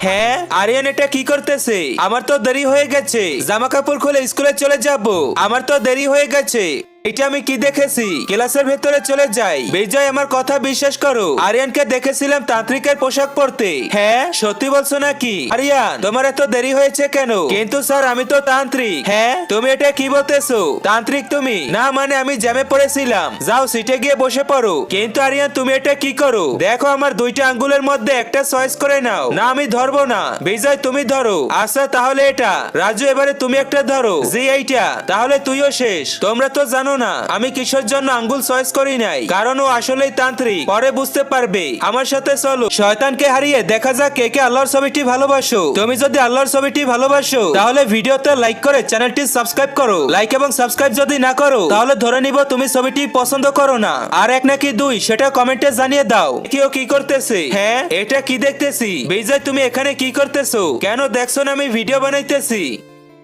হ্যাঁ আরিয়ান এটা কি করতেছে? আমার তো দেরি হয়ে গেছে, জামা কাপড় খুলে স্কুলে চলে যাব। আমার তো দেরি হয়ে গেছে। এটা আমি কি দেখেছি? ক্লাসের ভেতরে চলে যাই। বিজয় আমার কথা বিশ্বাস করো, আরিয়ানকে দেখেছিলাম তান্ত্রিকের পোশাক পরতে। হ্যাঁ সত্যি বলছো নাকি? আরিয়ান তোমার এত দেরি হয়েছে কেন? কিন্তু স্যার আমি তো তান্ত্রিক। হ্যাঁ তুমি এটা কি বলতেছো? তান্ত্রিক তুমি? না মানে আমি জ্যামে পড়েছিলাম। যাও সিটে গিয়ে বসে পড়ো। কিন্তু আরিয়ান তুমি এটা কি করো? দেখো আমার দুইটা আঙ্গুলের মধ্যে একটা চয়েস করে নাও। না আমি ধরবো না। বিজয় তুমি ধরো। আচ্ছা তাহলে এটা। রাজু এবারে তুমি একটা ধরো। জি এইটা। তাহলে তুইও শেষ। তোমরা তো জানো না আমি কিসের জন্য আঙ্গুল চয়েস করি নাই, কারণ ও আসলেই তান্ত্রিক। পরে বুঝতে পারবে। আমার সাথে চলো, শয়তানকে হারিয়ে দেখা যাক কে কে আল্লাহর ছবিটি ভালোবাসো। তুমি যদি আল্লাহর ছবিটি ভালোবাসো তাহলে ভিডিওতে লাইক করে চ্যানেলটি সাবস্ক্রাইব করো। লাইক এবং সাবস্ক্রাইব যদি না করো তাহলে ধরে নিব তুমি ছবিটি পছন্দ করো না। আর এক নাকি দুই সেটা কমেন্টে জানিয়ে দাও। কেউ কি করতেছে? হ্যাঁ এটা কি দেখতেছি? বিজয় তুমি এখানে কি করতেছো? কেন দেখছো না আমি ভিডিও বানাইতেছি?